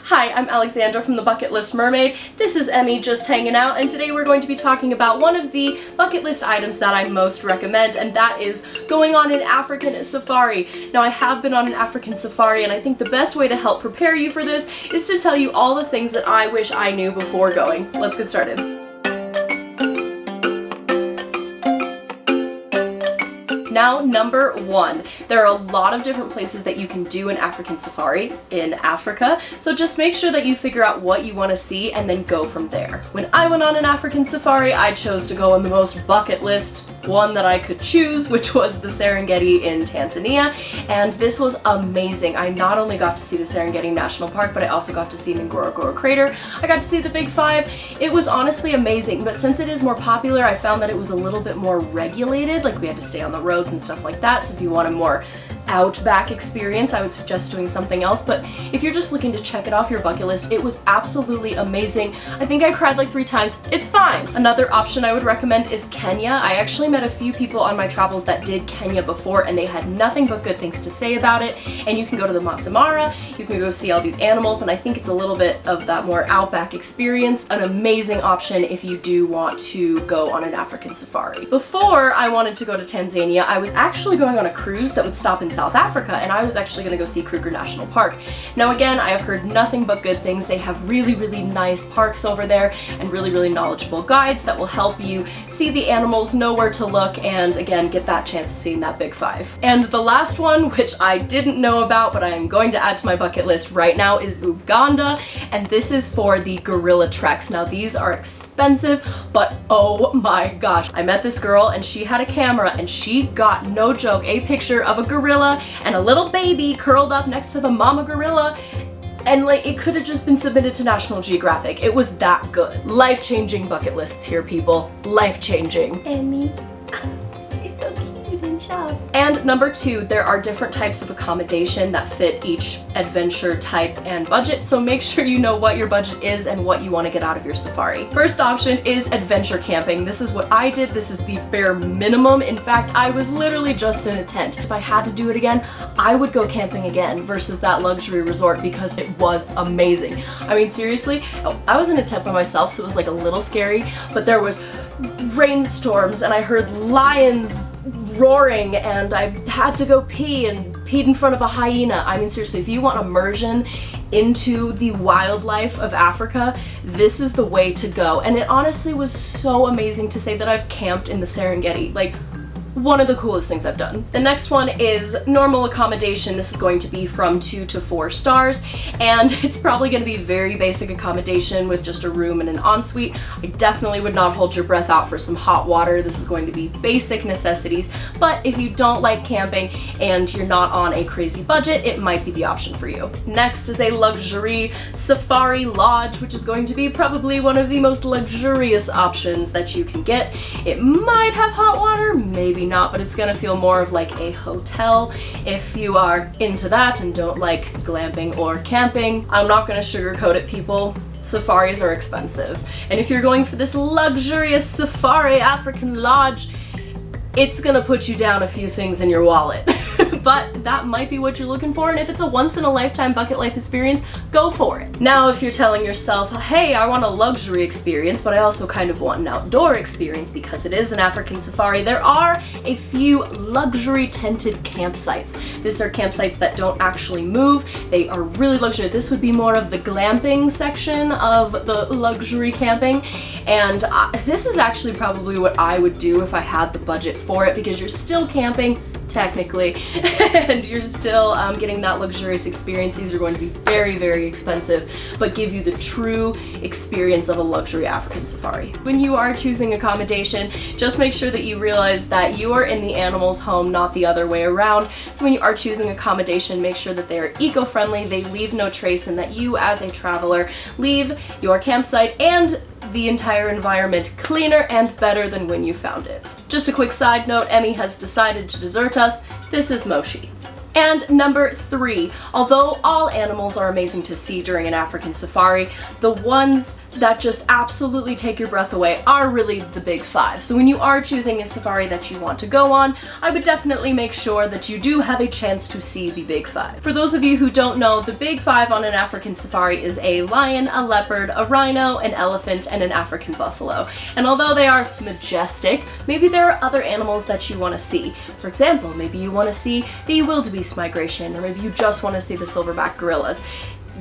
Hi, I'm Alexandra from the Bucket List Mermaid. This is Emmy just hanging out, and today we're going to be talking about one of the bucket list items that I most recommend, and that is going on an African safari. Now, I have been on an African safari, and I think the best way to help prepare you for this is to tell you all the things that I wish I knew before going. Let's get started. Now, number one, there are a lot of different places that you can do an African safari in Africa, so just make sure that you figure out what you want to see and then go from there. When I went on an African safari, I chose to go on the most bucket list one that I could choose, which was the Serengeti in Tanzania, and this was amazing. I not only got to see the Serengeti National Park, but I also got to see Ngorongoro Crater. I got to see the Big Five. It was honestly amazing, but since it is more popular, I found that it was a little bit more regulated, like we had to stay on the roads and stuff like that, so if you want a more outback experience, I would suggest doing something else, but if you're just looking to check it off your bucket list, it was absolutely amazing. I think I cried like 3 times. It's fine. Another option I would recommend is Kenya. I actually met a few people on my travels that did Kenya before, and they had nothing but good things to say about it, and you can go to the Masai Mara, you can go see all these animals, and I think it's a little bit of that more outback experience. An amazing option if you do want to go on an African safari. Before I wanted to go to Tanzania, I was actually going on a cruise that would stop in South Africa, and I was actually going to go see Kruger National Park. Now again, I have heard nothing but good things. They have really nice parks over there and really knowledgeable guides that will help you see the animals, know where to look, and again, get that chance of seeing that Big Five. And the last one, which I didn't know about, but I am going to add to my bucket list right now, is Uganda, and this is for the gorilla treks. Now these are expensive, but oh my gosh. I met this girl and she had a camera and she got, no joke, a picture of a gorilla and a little baby curled up next to the mama gorilla, and like it could have just been submitted to National Geographic. It was that good. Life-changing bucket lists here, people. Life-changing. Emmy. She's so cute and sharp. And number 2, there are different types of accommodation that fit each adventure type and budget, so make sure you know what your budget is and what you want to get out of your safari. First option is adventure camping. This is what I did. This is the bare minimum. In fact, I was literally just in a tent. If I had to do it again, I would go camping again versus that luxury resort because it was amazing. I mean, seriously, I was in a tent by myself, so it was like a little scary, but there was rainstorms and I heard lions roaring and I had to go pee and peed in front of a hyena. I mean, seriously, if you want immersion into the wildlife of Africa, this is the way to go. And it honestly was so amazing to say that I've camped in the Serengeti. Like, one of the coolest things I've done. The next one is normal accommodation. This is going to be from 2 to 4 stars, and it's probably going to be very basic accommodation with just a room and an ensuite. I definitely would not hold your breath out for some hot water. This is going to be basic necessities, but if you don't like camping and you're not on a crazy budget, it might be the option for you. Next is a luxury safari lodge, which is going to be probably one of the most luxurious options that you can get. It might have hot water, maybe not, but it's gonna feel more of like a hotel if you are into that and don't like glamping or camping. I'm not gonna sugarcoat it, people. Safaris are expensive, and if you're going for this luxurious safari African lodge, it's gonna put you down a few things in your wallet. But that might be what you're looking for, and if it's a once-in-a-lifetime bucket life experience, go for it. Now, if you're telling yourself, hey, I want a luxury experience, but I also kind of want an outdoor experience because it is an African safari, there are a few luxury tented campsites. These are campsites that don't actually move. They are really luxury. This would be more of the glamping section of the luxury camping, and this is actually probably what I would do if I had the budget for it, because you're still camping, technically, and you're still getting that luxurious experience. These are going to be very expensive, but give you the true experience of a luxury African safari. When you are choosing accommodation, just make sure that you realize that you are in the animal's home, not the other way around. So when you are choosing accommodation, make sure that they are eco-friendly, they leave no trace, and that you as a traveler leave your campsite and the entire environment cleaner and better than when you found it. Just a quick side note, Emmy has decided to desert us. This is Moshi. And number 3, although all animals are amazing to see during an African safari, the ones that just absolutely take your breath away are really the big 5. So when you are choosing a safari that you want to go on, I would definitely make sure that you do have a chance to see the big 5. For those of you who don't know, the big 5 on an African safari is a lion, a leopard, a rhino, an elephant, and an African buffalo. And although they are majestic, maybe there are other animals that you want to see. For example, maybe you want to see the wildebeest migration, or maybe you just want to see the silverback gorillas.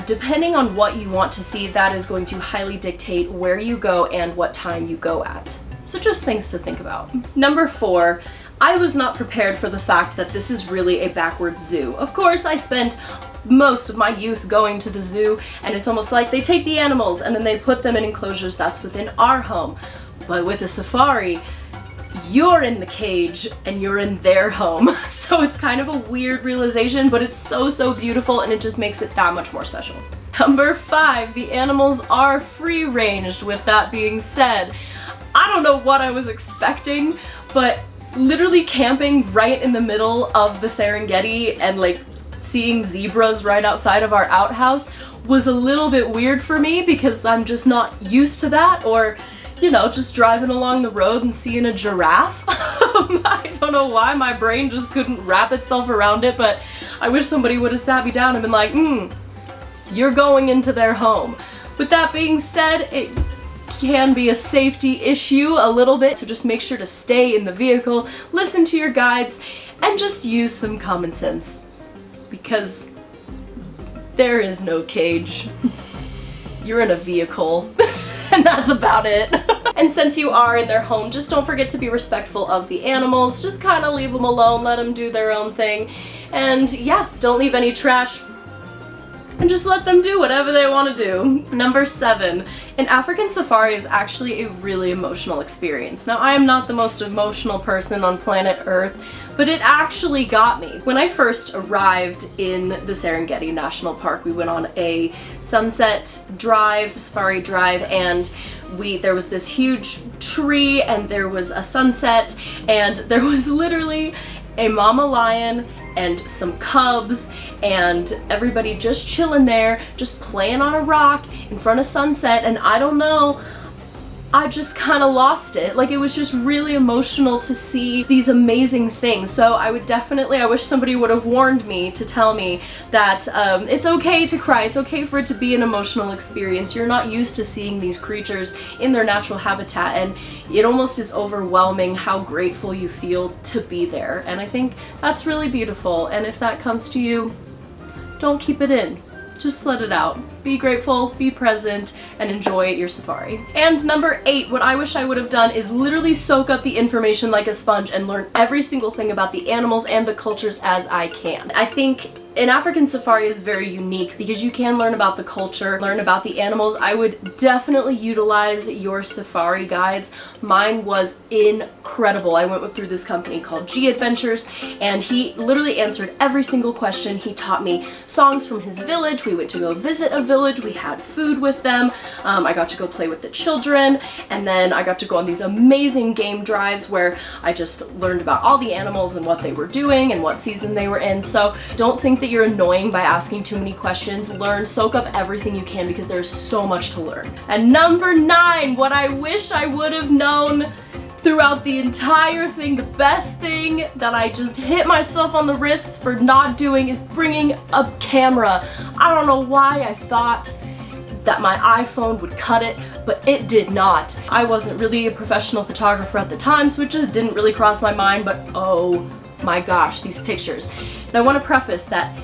Depending on what you want to see, that is going to highly dictate where you go and what time you go at. So just things to think about. Number 4, I was not prepared for the fact that this is really a backwards zoo. Of course, I spent most of my youth going to the zoo, and it's almost like they take the animals and then they put them in enclosures that's within our home. But with a safari, you're in the cage and you're in their home. So it's kind of a weird realization, but it's so beautiful, and it just makes it that much more special. Number 5, the animals are free ranged. With that being said, I don't know what I was expecting, but literally camping right in the middle of the Serengeti and like seeing zebras right outside of our outhouse was a little bit weird for me because I'm just not used to that, or you know, just driving along the road and seeing a giraffe. I don't know why my brain just couldn't wrap itself around it, but I wish somebody would have sat me down and been like, you're going into their home. With that being said, it can be a safety issue a little bit, so just make sure to stay in the vehicle, listen to your guides, and just use some common sense. Because there is no cage. You're in a vehicle. And that's about it. And since you are in their home, just don't forget to be respectful of the animals. Just kind of leave them alone, let them do their own thing. And yeah, don't leave any trash. And just let them do whatever they want to do. Number 7, an African safari is actually a really emotional experience. Now, I am not the most emotional person on planet Earth, but it actually got me. When I first arrived in the Serengeti National Park, we went on a sunset drive, safari drive, and there was this huge tree, and there was a sunset, and there was literally a mama lion and some cubs and everybody just chilling there, just playing on a rock in front of sunset, and I don't know, I just kind of lost it. Like, it was just really emotional to see these amazing things. So I wish somebody would have warned me to tell me that it's okay to cry, it's okay for it to be an emotional experience. You're not used to seeing these creatures in their natural habitat, and it almost is overwhelming how grateful you feel to be there. And I think that's really beautiful, and if that comes to you, don't keep it in. Just let it out. Be grateful, be present, and enjoy your safari. And number 8, what I wish I would have done is literally soak up the information like a sponge and learn every single thing about the animals and the cultures as I can. I think an African safari is very unique because you can learn about the culture, learn about the animals. I would definitely utilize your safari guides. Mine was incredible. I went through this company called G Adventures, and he literally answered every single question. He taught me songs from his village. We went to go visit a village. We had food with them. I got to go play with the children, and then I got to go on these amazing game drives where I just learned about all the animals and what they were doing and what season they were in. So don't think that you're annoying by asking too many questions. Learn, soak up everything you can, because there's so much to learn. And number 9, what I wish I would have known throughout the entire thing, the best thing that I just hit myself on the wrists for not doing, is bringing a camera. I don't know why I thought that my iPhone would cut it, but it did not. I wasn't really a professional photographer at the time, so it just didn't really cross my mind, but oh my gosh, these pictures. And I want to preface that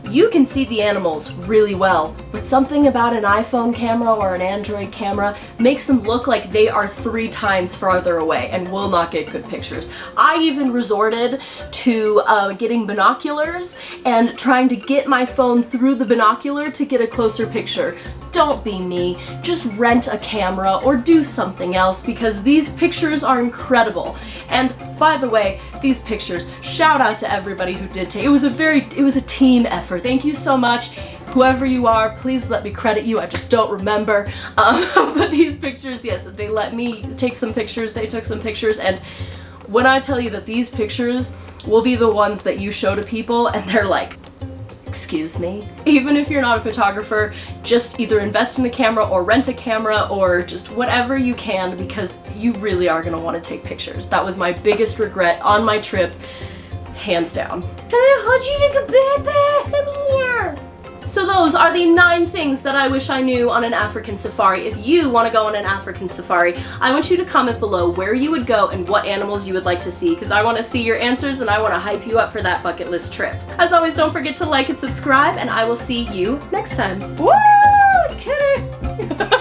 you can see the animals really well, but something about an iPhone camera or an Android camera makes them look like they are 3 times farther away and will not get good pictures. I even resorted to getting binoculars and trying to get my phone through the binocular to get a closer picture. Don't be me. Just rent a camera or do something else, because these pictures are incredible. And by the way, these pictures, shout out to everybody who did take. It was a team effort. Thank you so much. Whoever you are, please let me credit you. I just don't remember. But these pictures, yes, they let me take some pictures. They took some pictures, and When I tell you that these pictures will be the ones that you show to people and they're like, excuse me? Even if you're not a photographer, just either invest in a camera or rent a camera or just whatever you can, because you really are gonna wanna take pictures. That was my biggest regret on my trip, hands down. Can I hold you like a baby? Come here. So those are the 9 things that I wish I knew on an African safari. If you want to go on an African safari, I want you to comment below where you would go and what animals you would like to see, because I want to see your answers and I want to hype you up for that bucket list trip. As always, don't forget to like and subscribe, and I will see you next time. Woo! Kitty!